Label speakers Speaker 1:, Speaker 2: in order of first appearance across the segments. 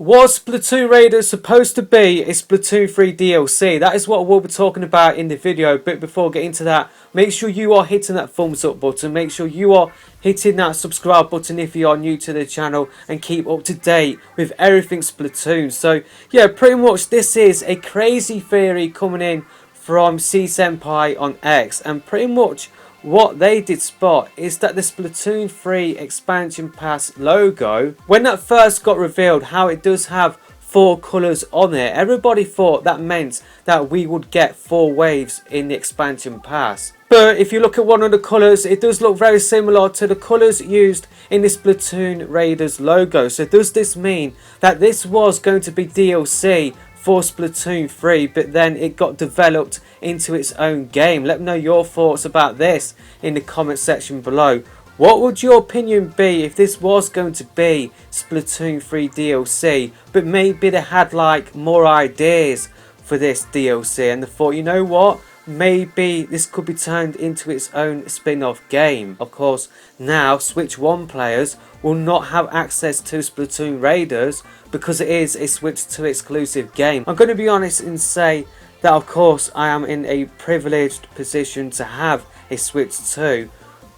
Speaker 1: Was Splatoon Raiders supposed to be a Splatoon 3 DLC? That is what we'll be talking about in the video. But before getting to that, make sure you are hitting that thumbs up button. Make sure you are hitting that subscribe button if you are new to the channel, and keep up to date with everything Splatoon. So yeah, pretty much this is a crazy theory coming in from C Senpai on X, and pretty much what they did spot is that the Splatoon 3 expansion pass logo, when that first got revealed, how it does have 4 colours on it, everybody thought that meant that we would get 4 waves in the expansion pass. But if you look at one of the colours, it does look very similar to the colours used in the Splatoon Raiders logo. So does this mean that this was going to be DLC for Splatoon 3, but then it got developed into its own game? Let me know your thoughts about this in the comment section below. What would your opinion be if this was going to be Splatoon 3 DLC, but maybe they had like more ideas for this DLC and they thought, you know what, maybe this could be turned into its own spin-off game. Of course, now Switch 1 players will not have access to Splatoon Raiders because it is a Switch 2 exclusive game. I'm going to be honest and say that of course I am in a privileged position to have a Switch 2,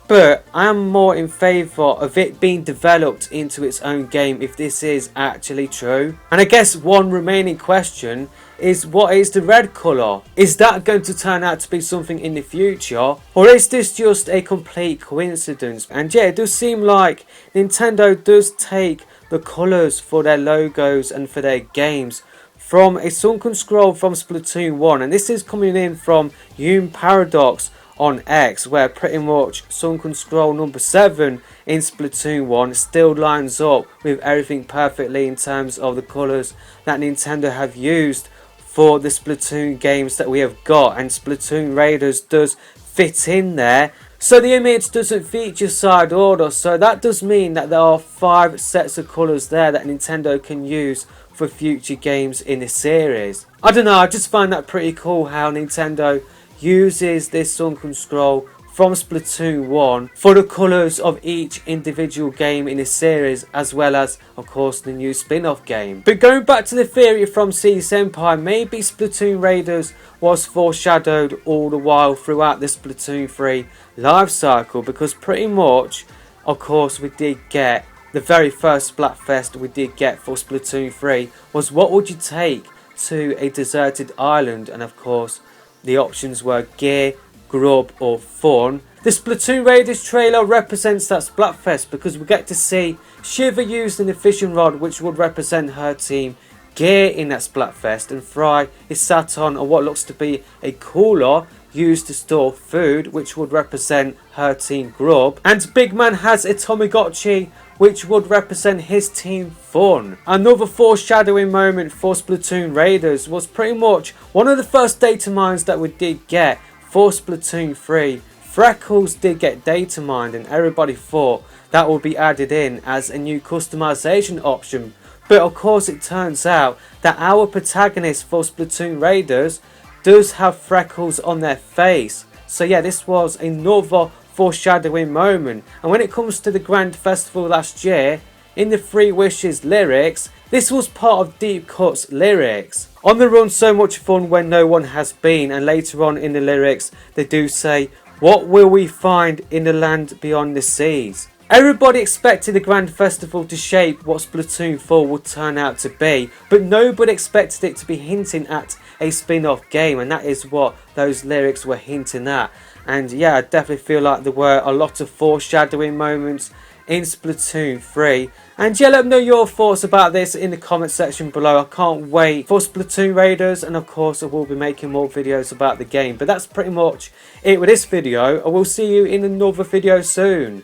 Speaker 1: but I am more in favour of it being developed into its own game if this is actually true. And I guess one remaining question is, what is the red colour? Is that going to turn out to be something in the future, or is this just a complete coincidence? And yeah, it does seem like Nintendo does take the colours for their logos and for their games from a sunken scroll from Splatoon 1, and this is coming in from Yoon Paradox on X, where pretty much sunken scroll number 7 in Splatoon 1 still lines up with everything perfectly in terms of the colours that Nintendo have used for the Splatoon games that we have got, and Splatoon Raiders does fit in there. So the image doesn't feature side order, so that does mean that there are 5 sets of colours there that Nintendo can use for future games in the series. I don't know, I just find that pretty cool how Nintendo uses this sunken scroll from Splatoon 1 for the colours of each individual game in the series, as well as of course the new spin-off game. But going back to the theory from C Senpai, maybe Splatoon Raiders was foreshadowed all the while throughout the Splatoon 3 life cycle, because pretty much of course we did get the very first Splatfest we did get for Splatoon 3 was, what would you take to a deserted island? And of course the options were gear, grub or fun. The Splatoon Raiders trailer represents that Splatfest because we get to see Shiver using the fishing rod, which would represent her team gear in that Splatfest, and Fry is sat on what looks to be a cooler used to store food, which would represent her team grub, and Big Man has a Tamagotchi which would represent his team fun. Another foreshadowing moment for Splatoon Raiders was pretty much one of the first data mines that we did get for Splatoon 3. Freckles did get data mined, and everybody thought that would be added in as a new customization option. But of course it turns out that our protagonist for Splatoon Raiders does have freckles on their face. So yeah, this was another foreshadowing moment. And when it comes to the Grand Festival last year, in the 3 Wishes lyrics, this was part of Deep Cut's lyrics. On the run, so much fun when no one has been, and later on in the lyrics they do say, what will we find in the land beyond the seas? Everybody expected the Grand Festival to shape what Splatoon 4 would turn out to be, but nobody expected it to be hinting at a spin-off game, and that is what those lyrics were hinting at. And yeah, I definitely feel like there were a lot of foreshadowing moments in Splatoon 3. And yeah, let me know your thoughts about this in the comment section below. I can't wait for Splatoon Raiders, and of course I will be making more videos about the game. But that's pretty much it with this video. I will see you in another video soon.